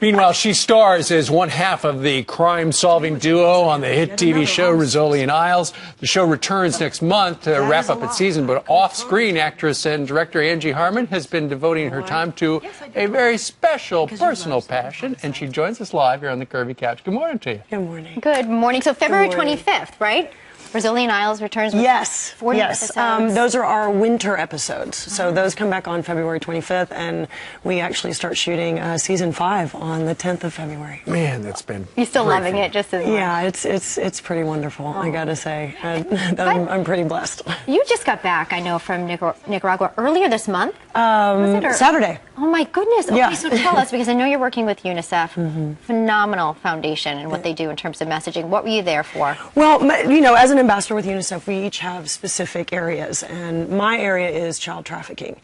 Meanwhile, she stars as one half of the crime-solving duo on the hit TV show Rizzoli and Isles. The show returns next month to wrap up its season, but off-screen actress and director Angie Harmon has been devoting her time to a very special personal passion, and she joins us live here on the Curvy Couch. Good morning to you. Good morning. Good morning. So February 25th, right? Rizzoli and Isles returns with 40 episodes. Those are our winter episodes. So those come back on February 25th, and we actually start shooting season 5 on the 10th of February. Man, that's been You're still loving it just as much. Yeah, it's pretty wonderful, I gotta say. I'm pretty blessed. You just got back, I know, from Nicaragua earlier this month. Saturday. Oh my goodness. Okay, Yeah. so tell us, because I know you're working with UNICEF, phenomenal foundation and what they do in terms of messaging. What were you there for? Well, you know, as an ambassador with UNICEF, we each have specific areas, and my area is child trafficking.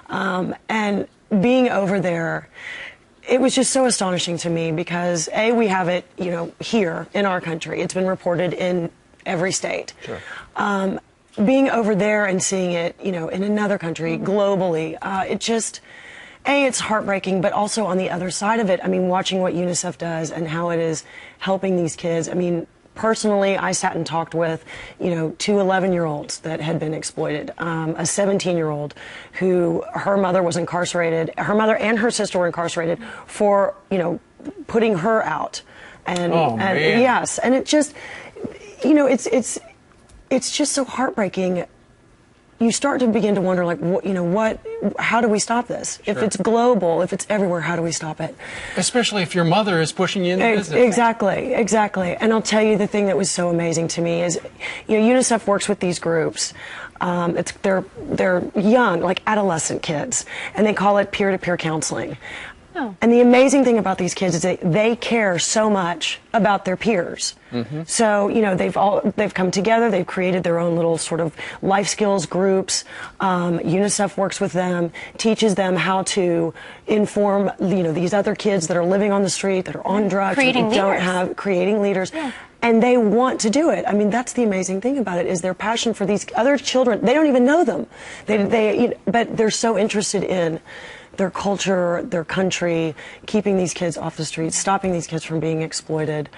And being over there, it was just so astonishing to me because, A, we have it, you know, here in our country. It's been reported in every state. Sure. Being over there and seeing it, you know, in another country, globally, it just, A, it's heartbreaking, but also on the other side of it, I mean, watching what UNICEF does and how it is helping these kids. I mean, personally, I sat and talked with, you know, 2 11-year-olds that had been exploited. A 17-year-old who, her mother was incarcerated, her mother and her sister were incarcerated for, you know, putting her out. And, man. Yes, and it just, you know, it's just so heartbreaking. You start to begin to wonder, like, what, you know, how do we stop this? Sure. If it's global, if it's everywhere, how do we stop it? Especially if your mother is pushing you into business. Exactly. And I'll tell you the thing that was so amazing to me is, you know, UNICEF works with these groups. They're young, like adolescent kids, and they call it peer-to-peer counseling. Oh. And the amazing thing about these kids is that they care so much about their peers. So, you know, they've come together, they've created their own little sort of life skills groups. UNICEF works with them, teaches them how to inform, you know, these other kids that are living on the street, that are on drugs, creating leaders. Yeah. And they want to do it. I mean, that's the amazing thing about it, is their passion for these other children. They don't even know them, but they're so interested in their culture, their country, keeping these kids off the streets, stopping these kids from being exploited.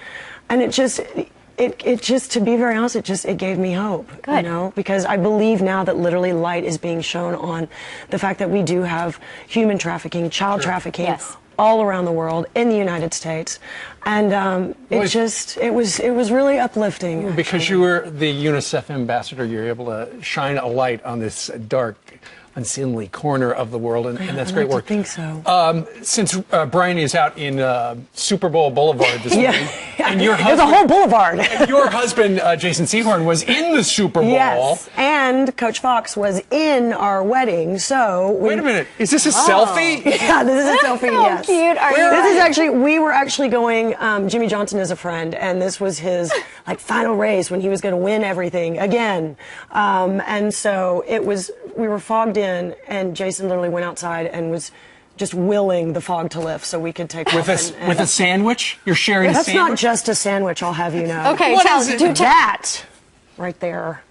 And it just, to be very honest, it gave me hope. Good. You know, because I believe now that literally light is being shown on the fact that we do have human trafficking, child trafficking, all around the world, in the United States. And it was really uplifting. Because you were the UNICEF ambassador, you're able to shine a light on this dark, unseemly corner of the world, and that's great work. I think so. Since Brian is out in Super Bowl Boulevard this morning, and your husband, there's a whole boulevard. And your husband, Jason Sehorn, was in the Super Bowl. Yes, and Coach Fox was in our wedding, so... Wait a minute, is this a selfie? Yeah, this is a selfie, How yes. cute are you? This is actually, we were actually going, Jimmy Johnson is a friend, and this was his, like, final race when he was going to win everything again. And so we were fogged in, and Jason literally went outside and was just willing the fog to lift so we could take with a sandwich. You're sharing a sandwich. That's not just a sandwich, I'll have you know. Okay, that right there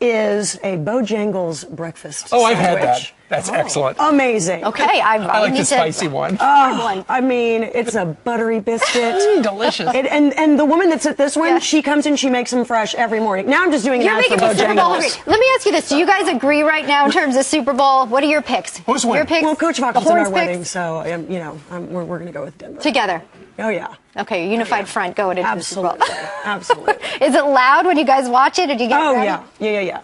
is a Bojangles breakfast sandwich. I've had that. That's excellent. Amazing. Okay, I like the spicy one. I mean, it's a buttery biscuit. Delicious. And the woman that's at this one, she comes in, she makes them fresh every morning. Now I'm just doing You're making the Super Bowl agree. Let me ask you this. Do you guys agree right now in terms of Super Bowl? What are your picks? Who's winning? Your picks? Well, Coach Fox was in our wedding, so, you know, we're going to go with Denver. Together. Oh, yeah. Okay, unified front going into the Super Bowl. Absolutely. Is it loud when you guys watch it, or do you get ready? Yeah.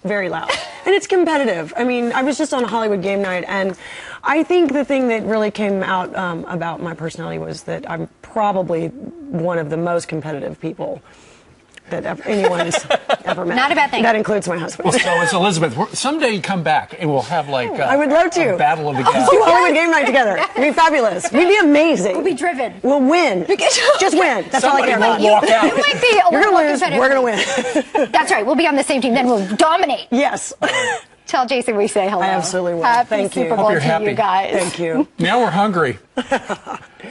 Very loud. And it's competitive. I mean, I was just on a Hollywood game night, and I think the thing that really came out about my personality was that I'm probably one of the most competitive people that anyone's ever met. Not a bad thing. That includes my husband. So it's Elizabeth. Someday you come back and we'll have like I would love to. A battle of the Let's do Hollywood game night together. It'd be fabulous. We'd be amazing. We'll be driven. We'll win. Just win. That's all I care about. Walk out. You might be a You're little going to lose. competitive. We're going to win. That's right. We'll be on the same team. Then we'll dominate. Yes. Tell Jason we say hello. I absolutely will. Happy Thank you. Super Bowl Hope you're to happy. you guys. Thank you. Now we're hungry.